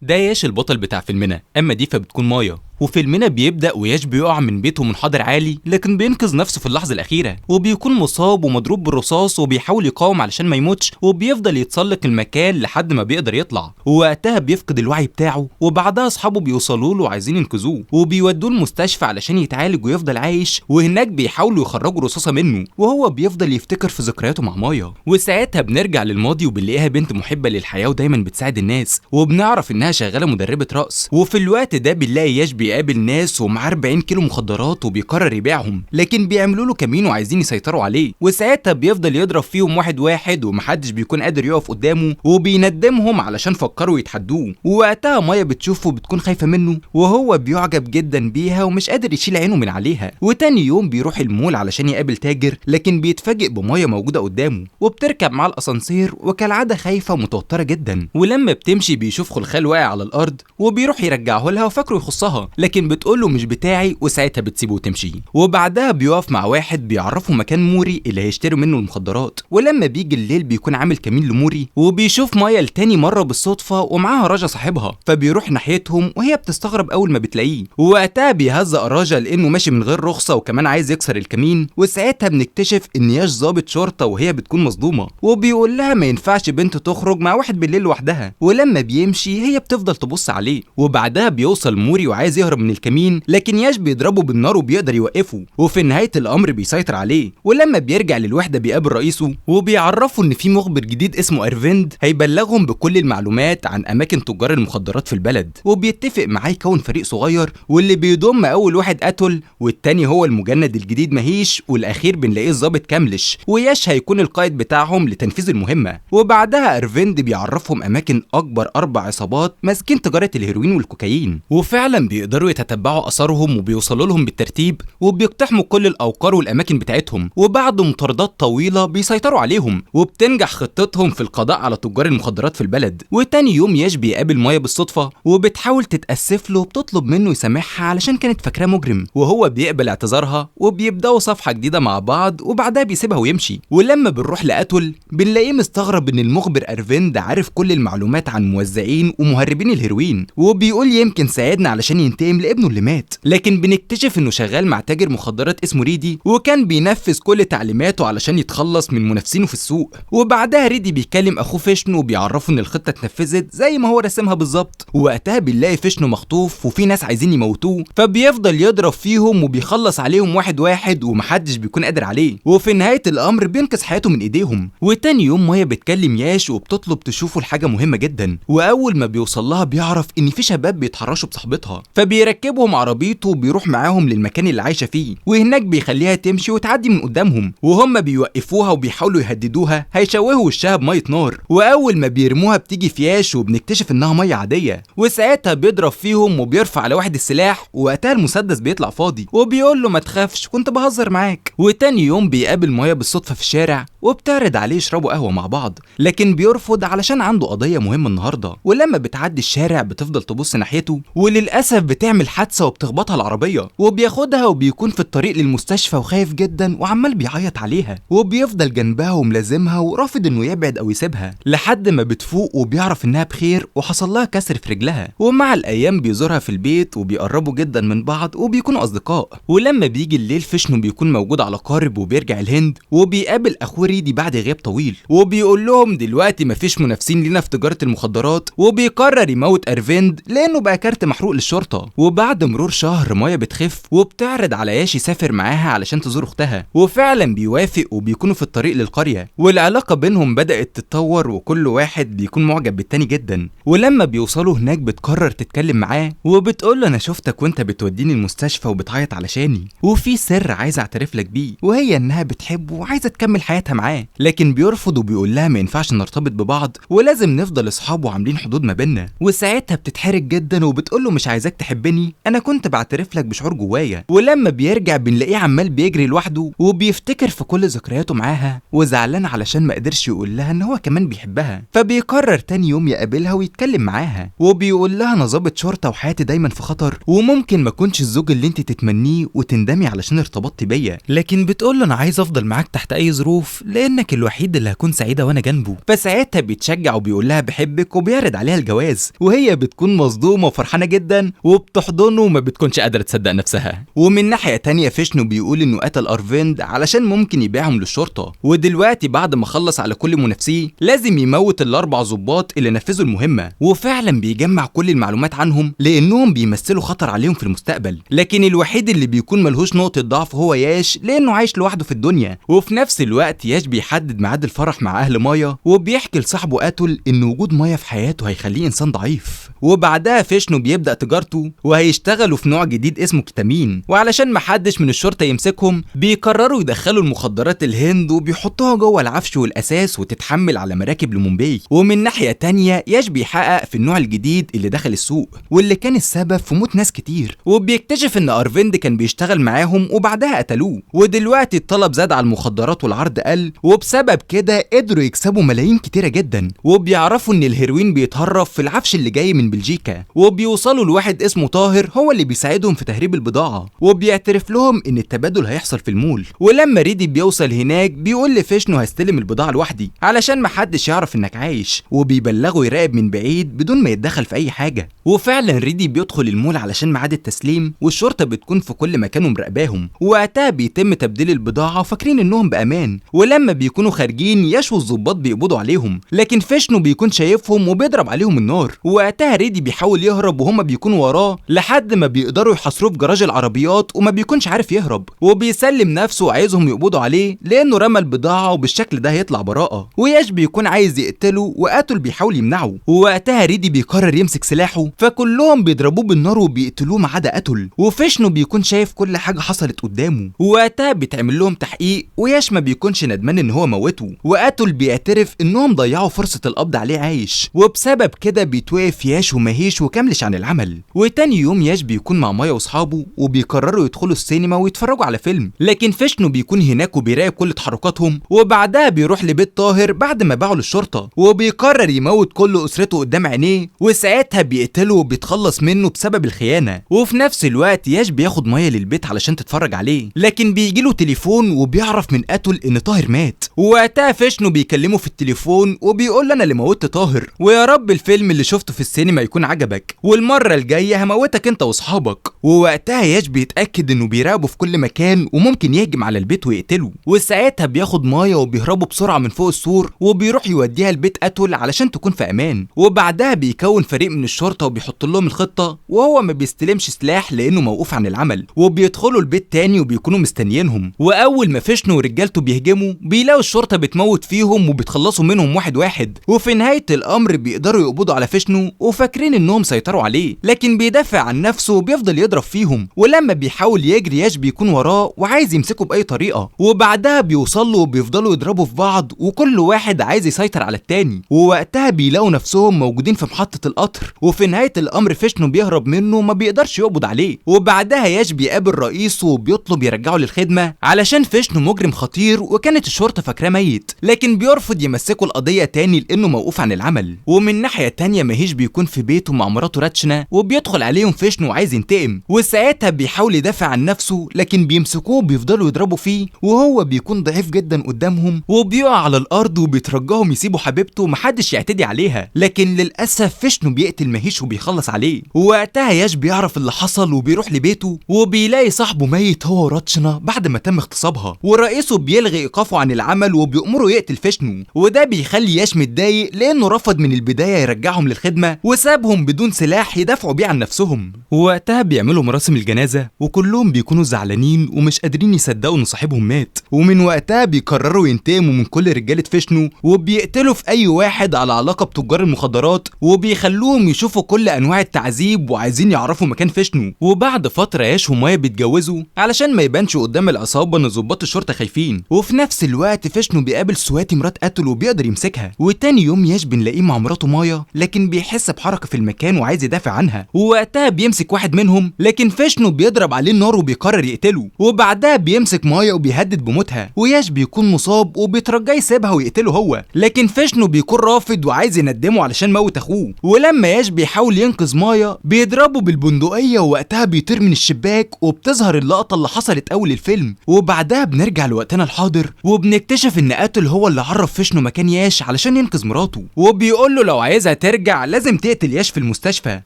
ده ياش البطل بتاع فيلمنا، اما دي فبتكون مايا. وفيلمنا بيبدأ وياش بيقع من بيته منحدر عالي، لكن بينقذ نفسه في اللحظة الأخيرة، وبيكون مصاب ومضروب بالرصاص وبيحاول يقاوم علشان ما يموتش، وبيفضل يتسلق المكان لحد ما بيقدر يطلع، ووقتها بيفقد الوعي بتاعه، وبعدها أصحابه بيوصلوا له وعايزين ينقذوه وبيودوه المستشفى علشان يتعالج ويفضل عايش، وهناك بيحاولوا يخرجوا رصاصة منه، وهو بيفضل يفتكر في ذكرياته مع مايا. وساعتها بنرجع للماضي وبنلاقيها بنت محبة للحياة ودايما بتساعد الناس، وبنعرف إنها شغالة مدربة رقص. وفي الوقت ده بنلاقي ياش بيقابل ناس ومعاه 40 كيلو مخدرات وبيقرر يبيعهم، لكن بيعملوا له كمين وعايزين يسيطروا عليه، وساعتها بيفضل يضرب فيهم واحد واحد ومحدش بيكون قادر يقف قدامه، وبيندمهم علشان فكروا يتحدوه. ووقتها مايا بتشوفه وبتكون خايفة منه، وهو بيعجب جدا بيها ومش قادر يشيل عينه من عليها. وتاني يوم بيروح المول علشان يقابل تاجر، لكن بيتفاجئ بمايا موجودة قدامه، وبتركب معاه الاسانسير وكالعادة خايفة ومتوترة جدا. ولما بتمشي بيشوف خلخال واقع على الارض وبيروح يرجعه لها وفاكره يخصها، لكن بتقوله مش بتاعي، وساعتها بتسيبه وتمشي. وبعدها بيقف مع واحد بيعرفه مكان موري اللي هيشتري منه المخدرات، ولما بيجي الليل بيكون عامل كمين لموري، وبيشوف مايا لتاني مرة بالصدفة ومعاها راجا صاحبها، فبيروح ناحيتهم وهي بتستغرب اول ما بتلاقيه، ووقتها بيهزق راجا لانه ماشي من غير رخصة وكمان عايز يكسر الكمين. وساعتها بنكتشف ان ياش ضابط شرطة وهي بتكون مصدومة، وبيقول لها ما ينفعش بنت تخرج مع واحد بالليل لوحدها. ولما بيمشي هي بتفضل تبص عليه، وبعدها بيوصل موري وعايز يهرب من الكمين، لكن ياش بيضربه بالنار وبيقدر يوقفه، وفي نهاية الامر بيسيطر عليه. ولما بيرجع للوحدة بيقابل رئيسه وبيعرفه ان في مخبر جديد اسمه ارفيند هيبلغهم بكل المعلومات عن اماكن تجار المخدرات في البلد، وبيتفق معاه يكون فريق صغير، واللي بيضم اول واحد اتول، والتاني هو المجند الجديد مهيش، والاخير بنلاقيه الظابط كاملش، وياش هيكون القائد بتاعهم لتنفيذ المهمة. وبعدها ارفيند بيعرفهم اماكن اكبر 4 عصابات ماسكين تجارة الهيروين والكوكايين، وفعلا بيقدروا يتتبعوا اثارهم وبيوصلوا لهم بالترتيب، وبيقتحموا كل الاوقار والاماكن بتاعتهم، وبعد مطاردات طويلة بيسيطروا عليهم، وبتنجح خطتهم في القضاء على تجار المخدرات في البلد. وتاني يوم ياش بيقابل مايا بالصدفة وبتحاول تتأسف له وبتطلب منه يسامحها علشان كانت فاكراه مجرم، وهو بيقبل اعتذارها وبيبداوا صفحة جديدة مع بعض، وبعدها بيسيبها ويمشي. ولما بنروح لأتول بنلاقيه مستغرب ان المخبر ارفيند عارف كل المعلومات عن موزعين ومهربين الهيروين، وبيقول يمكن ساعدنا علشان ينتقم لابنه اللي مات، لكن بنكتشف انه شغال مع تاجر مخدرات اسمه ريدي، وكان بينفذ كل تعليماته علشان يتخلص من منافسينه في السوق. وبعدها ريدي بيكلم اخوه فيشنو وبيعرفه ان الخطه اتنفذت زي ما هو رسمها بالظبط، ووقتها بنلاقي فيشنو مخطوف وفي ناس عايزين يموتوه، فبيفضل يضرب فيهم وبيخلص عليهم واحد واحد ومحدش بيكون قادر عليه، وفي نهايه الامر بينقذ حياته من ايديهم. وتاني يوم مايا بتكلم ياش وبتطلب تشوفه لحاجه مهمه جدا، واول ما بيوصل لها بيعرف ان في شباب بيتحرشوا بصاحبتها، فبيركبهم عربيته وبيروح معاهم للمكان اللي عايشه فيه، وهناك بيخليها تمشي وتعدي من قدامهم، وهم بيوقفوها وبيحاولوا يهددوها هيشوهوا وشها بميه نار، واول ما بيرموها بتيجي في ياش وبنكتشف انها ميه عاديه، وساعتها بيضرب فيهم وبيرفع على واحد السلاح، ووقتها المسدس بيطلع فاضي، وبيقول له ما تخافش كنت بهزر معاك. وتاني يوم بيقابل مايا بالصدفه في الشارع وبتعرض عليه يشربوا قهوه مع بعض، لكن بيرفض علشان عنده قضيه مهمه النهارده. ولما بتعدي الشارع بتفضل تبص ناحيته، وللاسف بتعمل حادثه وبتخبطها العربيه، وبياخدها وبيكون في الطريق للمستشفى وخايف جدا وعمال بيعيط عليها، وبيفضل جنبها وملازمها ورافض انه يبعد او يسيبها لحد ما بتفوق وبيعرف انها بخير وحصل لها كسر في رجلها. ومع الايام بيزورها في البيت وبيقربوا جدا من بعض وبيكونوا اصدقاء. ولما بيجي الليل فيشنو بيكون موجود على قارب وبيرجع الهند، وبيقابل اخوه ريدي بعد غياب طويل، وبيقول لهم دلوقتي مفيش منافسين لينا في تجاره المخدرات، وبيقرر يموت ارفيند لانه بقى كارت محروق للشرطه. وبعد مرور شهر مايا بتخف وبتعرض على ياش يسافر معاها علشان تزور اختها، وفعلا بيوافق وبيكونوا في الطريق للقريه، والعلاقه بينهم بدات تتطور وكل واحد بيكون معجب بالتاني جدا. ولما بيوصلوا هناك بتقرر تتكلم معاه وبتقول له انا شفتك وانت بتوديني المستشفى وبتعيط علشاني، وفي سر عايز اعترف لك بيه، وهي انها بتحبه وعايزه تكمل حياتها معاه، لكن بيرفض وبيقول لها ما ينفعش نرتبط ببعض ولازم نفضل اصحاب وعاملين حدود ما بيننا. وساعتها بتتحرج جدا وبتقول له مش عايزاك تحبني بتحبني انا كنت بعترف لك بشعور جوايا. ولما بيرجع بنلاقيه عمال بيجري لوحده وبيفتكر في كل ذكرياته معاها وزعلان علشان ما قدرش يقول لها ان هو كمان بيحبها. فبيقرر تاني يوم يقابلها ويتكلم معاها وبيقول لها انا ضابط شرطه وحياتي دايما في خطر وممكن ما اكونش الزوج اللي انت تتمنيه وتندمي علشان ارتبطتي بيا، لكن بتقول له انا عايز افضل معاك تحت اي ظروف لانك الوحيد اللي هكون سعيده وانا جنبه. فساعتها بيتشجع وبيقول لها بحبك وبيعرض عليها الجواز، وهي بتكون مصدومه وفرحانه جدا وبتحضنه وما بتكونش قادره تصدق نفسها. ومن ناحيه تانية فيشنو بيقول انه قتل ارفيند علشان ممكن يبيعهم للشرطه، ودلوقتي بعد ما خلص على كل منافسيه لازم يموت الاربع ضباط اللي نفذوا المهمه، وفعلا بيجمع كل المعلومات عنهم لانهم بيمثلوا خطر عليهم في المستقبل. لكن الوحيد اللي بيكون ملهوش نقطه ضعف هو ياش لانه عايش لوحده في الدنيا. وفي نفس الوقت ياش بيحدد ميعاد الفرح مع اهل مايا وبيحكي لصاحبه اتول ان وجود مايا في حياته هيخليه انسان ضعيف. وبعدها فيشنو بيبدا تجارته وهيشتغلوا في نوع جديد اسمه كتامين، وعلشان محدش من الشرطه يمسكهم بيقرروا يدخلوا المخدرات الهند وبيحطوها جوه العفش والاساس وتتحمل على مراكب لمومباي. ومن ناحيه تانية ياش بيحقق في النوع الجديد اللي دخل السوق واللي كان السبب في موت ناس كتير، وبيكتشف ان ارفيند كان بيشتغل معاهم وبعدها قتلوه. ودلوقتي الطلب زاد على المخدرات والعرض قل، وبسبب كده قدروا يكسبوا ملايين كتيره جدا. وبيعرفوا ان الهيروين بيتهرب في العفش اللي جاي من بلجيكا، وبيوصلوا لواحد اسمه طاهر هو اللي بيساعدهم في تهريب البضاعه، وبيعترف لهم ان التبادل هيحصل في المول. ولما ريدي بيوصل هناك بيقول لفيشنو هستلم البضاعه لوحدي علشان محدش يعرف انك عايش، وبيبلغه يراقب من بعيد بدون ما يتدخل في اي حاجه. وفعلا ريدي بيدخل المول علشان ميعاد التسليم، والشرطه بتكون في كل مكان ومراقباهم، ووقتها بيتم تبديل البضاعه وفاكرين انهم بامان. ولما بيكونوا خارجين يشوا الضباط بيقبضوا عليهم، لكن فيشنو بيكون شايفهم وبيضرب عليهم النار. ووقتها ريدي بيحاول يهرب وهما بيكونوا وراه لحد ما بيقدروا يحاصروه في جراج العربيات وما بيكونش عارف يهرب، وبيسلم نفسه وعايزهم يقبضوا عليه لانه رمى البضاعه وبالشكل ده هيطلع براءه. وياش بيكون عايز يقتله وقاتل بيحاول يمنعه، ووقتها ريدي بيقرر يمسك سلاحه فكلهم بيضربوه بالنار وبيقتلوه ما عدا قتل. وفيشنو بيكون شايف كل حاجه حصلت قدامه، ووقتها بيتعمل لهم تحقيق وياش ما بيكونش ندمان ان هو موته، وقتل بيعترف انهم ضيعوا فرصه القبض عليه عايش، وبسبب كده بيتوقف ياش وماهيش وكملش عن العمل. وتاني يوم ياش بيكون مع مايا واصحابه وبيقرروا يدخلوا السينما ويتفرجوا على فيلم، لكن فيشنو بيكون هناك وبيراقب كل تحركاتهم. وبعدها بيروح لبيت طاهر بعد ما باعوا للشرطه، وبيقرر يموت كل اسرته قدام عينيه، وساعتها بيقتله وبيتخلص منه بسبب الخيانه. وفي نفس الوقت ياش بياخد مايا للبيت علشان تتفرج عليه، لكن بيجيله تليفون وبيعرف من قتل ان طاهر مات. ووقتها فيشنو بيكلمه في التليفون وبيقول له انا اللي موتت طاهر، ويا رب الفيلم اللي شفته في السينما يكون عجبك، والمره الجايه هموتك انت واصحابك. ووقتها ياش بيتاكد انه بيراقبه في كل مكان وممكن يهجم على البيت ويقتله، وساعتها بياخد مايا وبيهربوا بسرعه من فوق السور وبيروح يوديها البيت قتل علشان تكون في امان. وبعدها بيكون فريق من الشرطه وبيحط لهم الخطه، وهو ما بيستلمش سلاح لانه موقوف عن العمل، وبيدخلوا البيت تاني وبيكونوا مستنيينهم. واول ما فيشنو ورجالته بيهجموا بيلاقوا الشرطه بتموت فيهم وبتخلصوا منهم واحد واحد، وفي نهايه الامر بيقدروا يقبضوا على فيشنو وفاكرين انهم سيطروا عليه، لكن بيدافع عن نفسه وبيفضل يضرب فيهم. ولما بيحاول يجري ياش بيكون وراه وعايز يمسكه باي طريقه، وبعدها بيوصل له وبيفضلوا يضربوا في بعض وكل واحد عايز يسيطر على التاني. ووقتها بيلاقوا نفسهم موجودين في محطه القطر، وفي نهايه الامر فيشنو بيهرب منه وما بيقدرش يقبض عليه. وبعدها ياش بيقابل رئيسه وبيطلب يرجعه للخدمه علشان فيشنو مجرم خطير وكانت الشرطه فاكراه ميت، لكن بيرفض يمسكوا القضيه تاني لانه موقوف عن العمل. ومن ناحيه تانيه ماهيش بيكون في بيته مع مراته راتشنا وبيدخل عليهم فيشنو وعايز ينتقم، وساعتها بيحاول يدافع عن نفسه لكن بيمسكوه وبيفضلوا يضربوا فيه، وهو بيكون ضعيف جدا قدامهم وبيقع على الارض وبيترجاهم يسيبوا حبيبته ومحدش يعتدي عليها، لكن للاسف فيشنو بيقتل ماهيش وبيخلص عليه. ووقتها ياش بيعرف اللي حصل وبيروح لبيته وبيلاقي صاحبه ميت هو وراتشنا بعد ما تم اغتصابها، ورئيسه بيلغي ايقافه عن العمل وبيأمره يقتل فيشنو، وده بيخلي ياش متضايق لانه رفض من البدايه يرجعهم للخدمه وسابهم بدون سلاح يدافعوا بيه عن نفسهم. ووقتها بيعملوا مراسم الجنازه وكلهم بيكونوا زعلانين ومش قادرين يصدقوا ان صاحبهم مات، ومن وقتها بيقرروا ينتقموا من كل رجاله فيشنو وبيقتلوا في اي واحد على علاقه بتجار المخدرات وبيخلوهم يشوفوا كل انواع التعذيب وعايزين يعرفوا مكان فيشنو. وبعد فتره ياش ومايا بيتجوزوا علشان ما يبانش قدام العصابه ان ضباط الشرطه خايفين، وفي نفس الوقت فيشنو بيقابل سواتي مرات قتل وبيقدر يمسكها. وتاني يوم ياش بنلاقيه مع مراته مايا لكن بيحس بحرج حركة في المكان وعايز يدافع عنها، ووقتها بيمسك واحد منهم لكن فيشنو بيضرب عليه النار وبيقرر يقتله، وبعدها بيمسك مايا وبيهدد بموتها، وياش بيكون مصاب وبيترجاه يسيبها ويقتله هو، لكن فيشنو بيكون رافض وعايز يندمه علشان موت اخوه. ولما ياش بيحاول ينقذ مايا بيضربه بالبندقية، ووقتها بيطير من الشباك، وبتظهر اللقطة اللي حصلت اول الفيلم. وبعدها بنرجع لوقتنا الحاضر وبنكتشف ان قاتل هو اللي عرف فيشنو مكان ياش علشان ينقذ مراته، وبيقول له لو عايزها ترجع لازم تقتل ياش في المستشفى.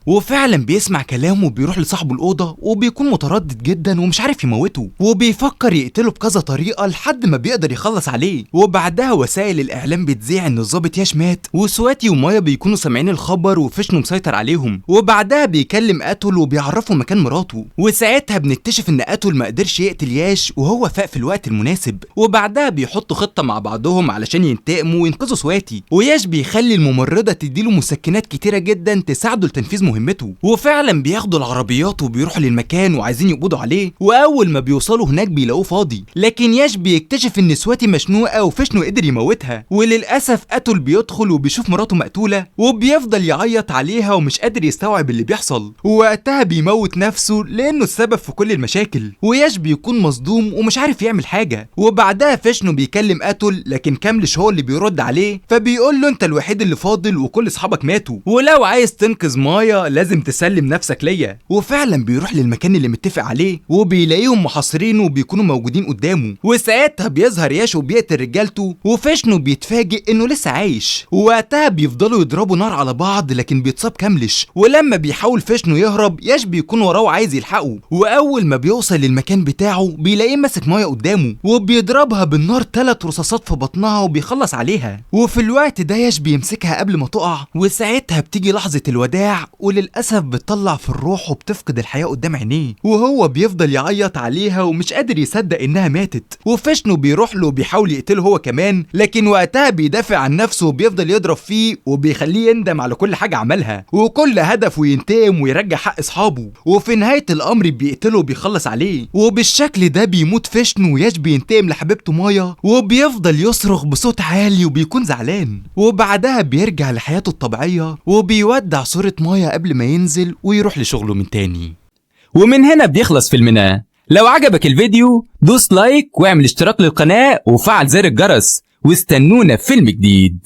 وفعلا بيسمع كلامه وبيروح لصاحبه الأوضة، وبيكون متردد جدا ومش عارف يموته، وبيفكر يقتله بكذا طريقة لحد ما بيقدر يخلص عليه. وبعدها وسائل الإعلام بتذيع ان الضابط ياش مات، وسواتي ومايا بيكونوا سامعين الخبر وفيشنو مسيطر عليهم. وبعدها بيكلم قاتل وبيعرفه مكان مراته، وساعتها بنكتشف ان قاتل ما قدرش يقتل ياش وهو فاق في الوقت المناسب. وبعدها بيحطوا خطة مع بعضهم علشان ينتقموا وينقذوا سواتي، وياش بيخلي الممرضة تديله مسكنات كتيرة جدا تساعده لتنفيذ مهمته. وفعلا بياخدوا العربيات وبيروحوا للمكان وعايزين يقبضوا عليه، واول ما بيوصلوا هناك بيلاقوه فاضي، لكن ياش بيكتشف ان سواتي مشنوقة وفيشنو قدر يموتها. وللاسف قاتل بيدخل وبيشوف مراته مقتولة، وبيفضل يعيط عليها ومش قادر يستوعب اللي بيحصل، ووقتها بيموت نفسه لانه السبب في كل المشاكل. وياش بيكون مصدوم ومش عارف يعمل حاجة. وبعدها فيشنو بيكلم قاتل، لكن كاملش هو اللي بيرد عليه، فبيقول له انت الوحيد اللي فاضل وكل اصحابك ماتوا، ولو عايز تنقذ مايا لازم تسلم نفسك ليا. وفعلا بيروح للمكان اللي متفق عليه وبيلاقيهم محاصرين وبيكونوا موجودين قدامه، وساعتها بيظهر ياش وبيقتل رجالته، وفيشنو بيتفاجئ انه لسه عايش. ووقتها بيفضلوا يضربوا نار على بعض لكن بيتصاب كاملش. ولما بيحاول فيشنو يهرب ياش بيكون وراه وعايز يلحقه، واول ما بيوصل للمكان بتاعه بيلاقيه ماسك مايا قدامه وبيضربها بالنار 3 رصاصات في بطنها وبيخلص عليها. وفي الوقت ده ياش بيمسكها قبل ما تقع، وساعتها بتيجي لحظة الوداع، وللأسف بتطلع في الروح وبتفقد الحياة قدام عينيه، وهو بيفضل يعيط عليها ومش قادر يصدق انها ماتت. وفيشنو بيروح له وبيحاول يقتله هو كمان، لكن وقتها بيدافع عن نفسه وبيفضل يضرب فيه وبيخليه يندم على كل حاجة عملها، وكل هدفه ينتقم ويرجع حق اصحابه. وفي نهاية الامر بيقتله وبيخلص عليه، وبالشكل ده بيموت فيشنو، وياش بينتقم لحبيبته مايا وبيفضل يصرخ بصوت عالي وبيكون زعلان. وبعدها بيرجع لحياته الطبيعية وبيودع صورة مايا قبل ما ينزل ويروح لشغله من تاني. ومن هنا بيخلص فيلمنا. لو عجبك الفيديو دوس لايك واعمل اشتراك للقناة وفعل زر الجرس، واستنونا في فيلم جديد.